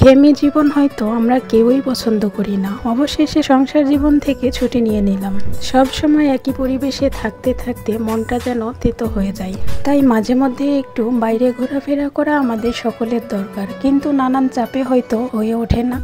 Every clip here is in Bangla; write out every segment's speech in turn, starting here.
থেমে জীবন হয়তো আমরা কেউই পছন্দ করি না। অবশেষে সংসার জীবন থেকে ছুটি নিয়ে নিলাম। সব সময় একই পরিবেশে থাকতে থাকতে মনটা যেন তেতো হয়ে যায়। তাই মাঝে মধ্যে একটু বাইরে ঘোরাফেরা করা আমাদের সকলের দরকার, কিন্তু নানান চাপে হয়তো হয়ে ওঠে না।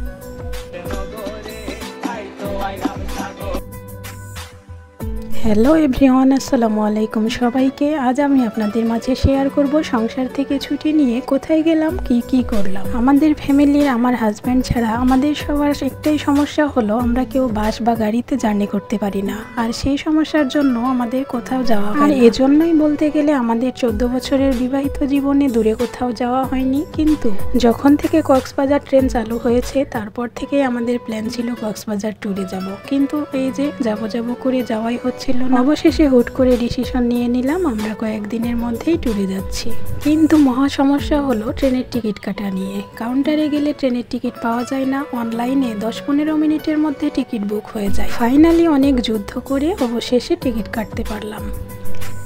হ্যালো এভরিওয়ান, আসসালামু আলাইকুম সবাইকে। আজ আমি আপনাদের মাঝে শেয়ার করব সংসার থেকে ছুটি নিয়ে কোথায় গেলাম, কি করলাম। আমাদের ফ্যামিলির আমার হাজব্যান্ড ছাড়া আমাদের সবার একটাই সমস্যা হলো আমরা কেউ বাস বা গাড়িতে জার্নি করতে পারি না। আর সেই সমস্যার জন্য আমাদের কোথাও যাওয়া হয়। আর এজন্যই বলতে গেলে আমাদের 14 বছরের বিবাহিত জীবনে দূরে কোথাও যাওয়া হয়নি। কিন্তু যখন থেকে কক্সবাজার ট্রেন চালু হয়েছে তারপর থেকে আমাদের প্ল্যান ছিল কক্সবাজার ট্যুরে যাব, কিন্তু এই যে যাব করে যাওয়াই হচ্ছে। অবশেষে হুট করে ডিসিশন নিয়ে নিলাম আমরা কয়েকদিনের মধ্যেই ট্যুরে যাচ্ছি। কিন্তু মহা সমস্যা হলো ট্রেনের টিকিট কাটা নিয়ে। কাউন্টারে গেলে ট্রেনের টিকিট পাওয়া যায় না, অনলাইনে 10-15 মিনিটের মধ্যে টিকিট বুক হয়ে যায়। ফাইনালি অনেক যুদ্ধ করে অবশেষে টিকিট কাটতে পারলাম।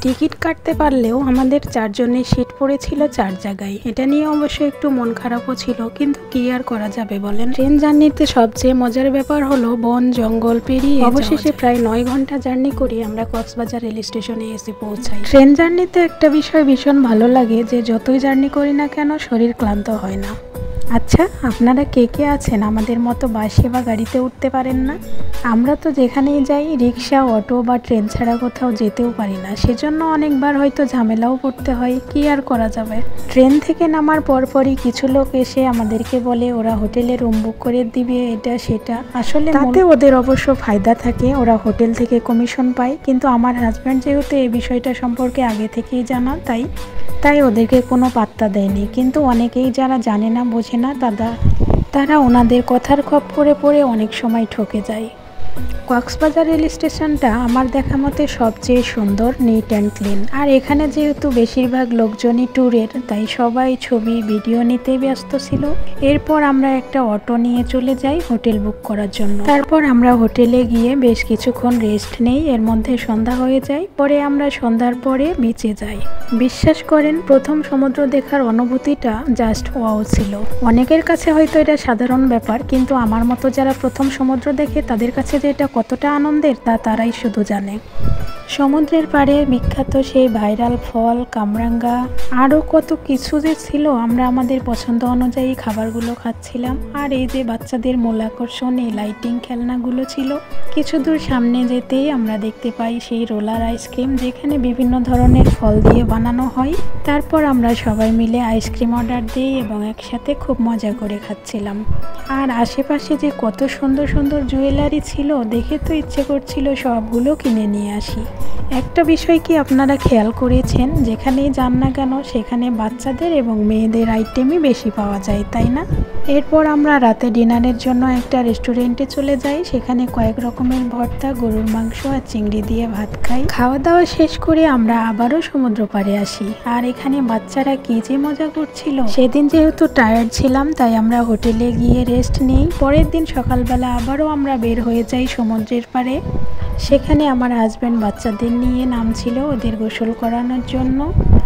টিকিট কাটতে পারলেও আমাদের 4 জনের সিট পড়েছিল 4 জায়গায়। এটা নিয়ে অবশ্য একটু মন খারাপও ছিল, কিন্তু কি আর করা যাবে বলেন। ট্রেন জার্নিতে সবচেয়ে মজার ব্যাপার হলো বন জঙ্গল পেরিয়ে অবশেষে প্রায় 9 ঘন্টা জার্নি করে আমরা কক্সবাজার রেল স্টেশনে এসে পৌঁছাই। ট্রেন জার্নিতে একটা বিষয় ভীষণ ভালো লাগে যে যতই জার্নি করি না কেন শরীর ক্লান্ত হয় না। আচ্ছা, আপনারা কে কে আছেন আমাদের মতো বাসে বা গাড়িতে উঠতে পারেন না? আমরা তো যেখানেই যাই রিক্সা, অটো বা ট্রেন ছাড়া কোথাও যেতেও পারি না। সেজন্য অনেকবার হয়তো ঝামেলাও পড়তে হয়। কি আর করা যাবে। ট্রেন থেকে নামার পরপরই কিছু লোক এসে আমাদেরকে বলে ওরা হোটেলে রুম বুক করে দিবে, এটা সেটা। আসলে তাতে ওদের অবশ্য ফায়দা থাকে, ওরা হোটেল থেকে কমিশন পায়। কিন্তু আমার হাজব্যান্ড যেহেতু এই বিষয়টা সম্পর্কে আগে থেকেই জানা, তাই ওদেরকে কোনো পাত্তা দেয়নি। কিন্তু অনেকেই যারা জানে না বোঝে না তারা ওনাদের কথার খপ্পরে পড়ে অনেক সময় ঠকে যায়। কক্সবাজার রেল স্টেশনটা আমার দেখা মতে সবচেয়ে সুন্দর, নিট অ্যান্ড ক্লিন। আর এখানে যেহেতু বেশিরভাগ লোকজনই ট্যুরের, তাই সবাই ছবি ভিডিও নিতে ব্যস্ত ছিল। এরপর আমরা একটা অটো নিয়ে চলে যাই হোটেল বুক করার জন্য। তারপর আমরা হোটেলে গিয়ে বেশ কিছুক্ষণ রেস্ট নেই। এর মধ্যে সন্ধ্যা হয়ে যায়। পরে আমরা সন্ধ্যার পরে বিচে যাই। বিশ্বাস করেন, প্রথম সমুদ্র দেখার অনুভূতিটা জাস্ট ওয়াও ছিল। অনেকের কাছে হয়তো এটা সাধারণ ব্যাপার, কিন্তু আমার মতো যারা প্রথম সমুদ্র দেখে তাদের কাছে যে এটা কতটা আনন্দের তা তারাই শুধু জানে। সমুদ্রের পাড়ে বিখ্যাত সেই ভাইরাল ফল, কামরাঙ্গা, আরও কত কিছু যে ছিল। আমরা আমাদের পছন্দ অনুযায়ী খাবারগুলো খাচ্ছিলাম। আর এই যে বাচ্চাদের মূল আকর্ষণ এই লাইটিং খেলনাগুলো ছিল। কিছু দূর সামনে যেতেই আমরা দেখতে পাই সেই রোলার আইসক্রিম, যেখানে বিভিন্ন ধরনের ফল দিয়ে বানানো হয়। তারপর আমরা সবাই মিলে আইসক্রিম অর্ডার দিই এবং একসাথে খুব মজা করে খাচ্ছিলাম। আর আশেপাশে যে কত সুন্দর সুন্দর জুয়েলারি ছিল, দেখে তো ইচ্ছে করছিল সবগুলো কিনে নিয়ে আসি। একটা বিষয় কি আপনারা খেয়াল করেছেন, যেখানেই যান না কেন সেখানে বাচ্চাদের এবং মেয়েদের আইটেমই বেশি পাওয়া যায়, তাই না? এরপর আমরা রাতে ডিনারের জন্য একটা রেস্টুরেন্টে চলে যাই। সেখানে কয়েক রকমের ভর্তা, গরুর মাংস আর চিংড়ি দিয়ে ভাত খাই। খাওয়া দাওয়া শেষ করে আমরা আবারও সমুদ্র পাড়ে আসি। আর এখানে বাচ্চারা কি যে মজা করছিল। সেদিন যেহেতু টায়ার্ড ছিলাম, তাই আমরা হোটেলে গিয়ে রেস্ট নিই। পরের দিন সকালবেলা আবারও আমরা বের হয়ে যাই সমুদ্রের পাড়ে। সেখানে আমার হাজব্যান্ড বাচ্চাদের নিয়ে নামছিল ওদের গোসল করানোর জন্য।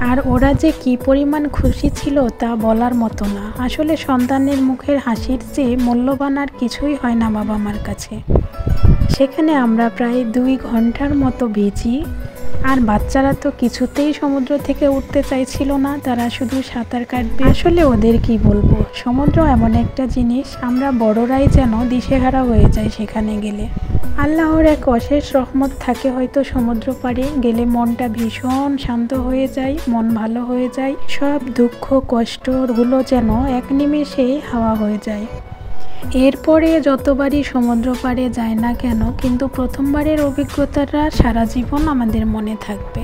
আর ওরা যে কি পরিমাণ খুশি ছিল তা বলার মতো না। আসলে সন্তানের মুখের হাসির চেয়ে মূল্যবান আর কিছুই হয় না বাবা মার কাছে। সেখানে আমরা প্রায় 2 ঘন্টার মতো ভিজি। আর বাচ্চারা তো কিছুতেই সমুদ্র থেকে উঠতে চাইছিল না, তারা শুধু সাঁতার কাটবে। আসলে ওদের কি বলবো, সমুদ্র এমন একটা জিনিস, আমরা বড়রাই যেন দিশেহারা হয়ে যাই সেখানে গেলে। আল্লাহর এক অশেষ রহমত থাকে হয়তো সমুদ্র পাড়ে গেলে। মনটা ভীষণ শান্ত হয়ে যায়, মন ভালো হয়ে যায়। সব দুঃখ কষ্টগুলো যেন এক নিমেষেই হাওয়া হয়ে যায়। এরপরে যতবারই সমুদ্র পাড়ে যায় না কেন, কিন্তু প্রথমবারের অভিজ্ঞতাটা সারা জীবন আমাদের মনে থাকবে।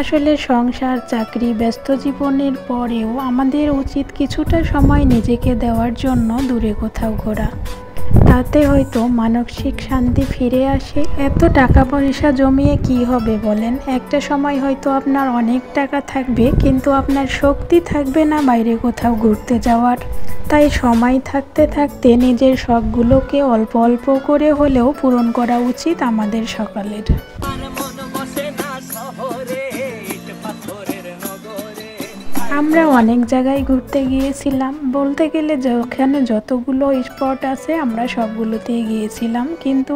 আসলে সংসার, চাকরি, ব্যস্ত জীবনের পরেও আমাদের উচিত কিছুটা সময় নিজেকে দেওয়ার জন্য দূরে কোথাও ঘোরা। তাতে হয়তো মানসিক শান্তি ফিরে আসে। এত টাকা পয়সা জমিয়ে কি হবে বলেন? একটা সময় হয়তো আপনার অনেক টাকা থাকবে, কিন্তু আপনার শক্তি থাকবে না বাইরে কোথাও ঘুরতে যাওয়ার। তাই সময় থাকতে থাকতে নিজের শখগুলোকে অল্প অল্প করে হলেও পূরণ করা উচিত আমাদের সকলের। আমরা অনেক জায়গায় ঘুরতে গিয়েছিলাম, বলতে গেলে যেখানে যতগুলো স্পট আছে আমরা সবগুলোতেই গিয়েছিলাম, কিন্তু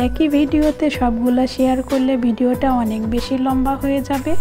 একই ভিডিওতে সবগুলো শেয়ার করলে ভিডিওটা অনেক বেশি লম্বা হয়ে যাবে।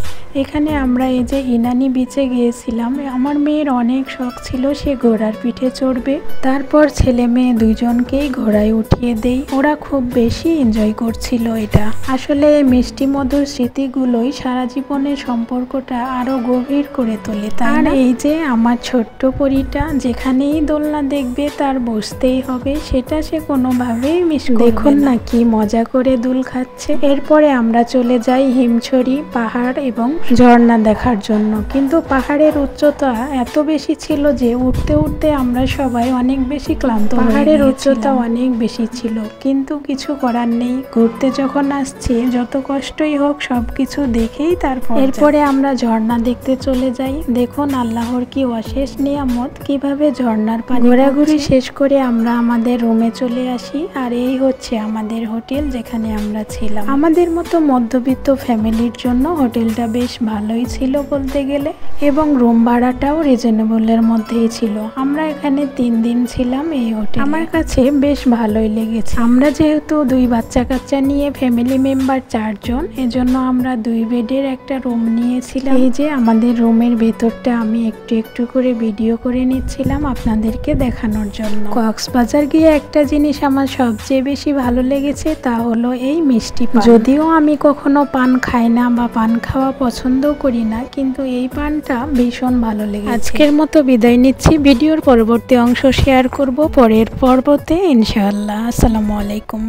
এখানে আমরা এই যে ইনানি বিচে গিয়েছিলাম। আমার মেয়ের অনেক শখ ছিল সে ঘোড়ার পিঠে চড়বে, তারপর ছেলে মেয়ে দুজনকেই ঘোড়ায় উঠিয়ে দেই। ওরা খুব বেশি এনজয় করছিল এটা। আসলে এই মিষ্টি মধুর স্মৃতিগুলোই সারা জীবনের সম্পর্কটা আরো গভীর করে তোলে। আর এই যে আমার ছোট্ট পরীটা যেখানেই দোলনা দেখবে তার বসতেই হবে, সেটা সে কোনোভাবেই মিস করবে না। দেখুন না কি মজা করে দুল খাচ্ছে। এরপরে আমরা চলে যাই হিমছড়ি পাহাড় এবং ঝর্ণা দেখার জন্য, কিন্তু পাহাড়ের উচ্চতা এত বেশি ছিল যে উঠতে উঠতে আমরা সবাই অনেক বেশি ক্লান্ত। পাহাড়ের উচ্চতা অনেক বেশি ছিল, কিন্তু কিছু করার নেই। ঘুরতে যখন আসছি যত কষ্টই হোক সবকিছু দেখেই তারপর এরপরে আমরা ঝর্ণা দেখতে চলে যাই। দেখুন আল্লাহর কি অশেষ নিয়ামত, কিভাবে ঝর্ণার পানি। ঘোরাঘুরি শেষ করে আমরা আমাদের রুমে চলে আসি। আর এই হচ্ছে আমাদের হোটেল যেখানে আমরা ছিলাম। আমাদের মতো মধ্যবিত্ত ফ্যামিলির জন্য হোটেলটা বেশ ভালোই ছিল বলতে গেলে, এবং রুম ভাড়াটাও রিজনেবলের মধ্যেই ছিল। আমরা এখানে 3 দিন ছিলাম এই হোটেলে। আমার কাছে বেশ ভালোই লেগেছে। আমরা যেহেতু 2 বাচ্চা কাচ্চা নিয়ে ফ্যামিলি মেম্বার 4 জন, এজন্য আমরা 2 বেডের একটা রুম নিয়েছিলাম। এই যে আমাদের রুমের ভেতরটা আমি একটু একটু করে ভিডিও করে নিচ্ছিলাম আপনাদেরকে দেখানোর জন্য। কক্সবাজার গিয়ে একটা জিনিস আমার সবচেয়ে বেশি ভালো লেগেছে, তা হলো এই মিষ্টি পান। যদিও আমি কখনো পান খাই না বা পান খাওয়া পছন্দ করি না, কিন্তু এই পানটা ভীষণ ভালো লেগেছে। আজকের মতো বিদায় নিচ্ছি। ভিডিওর পরবর্তী অংশ শেয়ার করব পরের পর্বতে ইনশাআল্লাহ। আসসালামু আলাইকুম।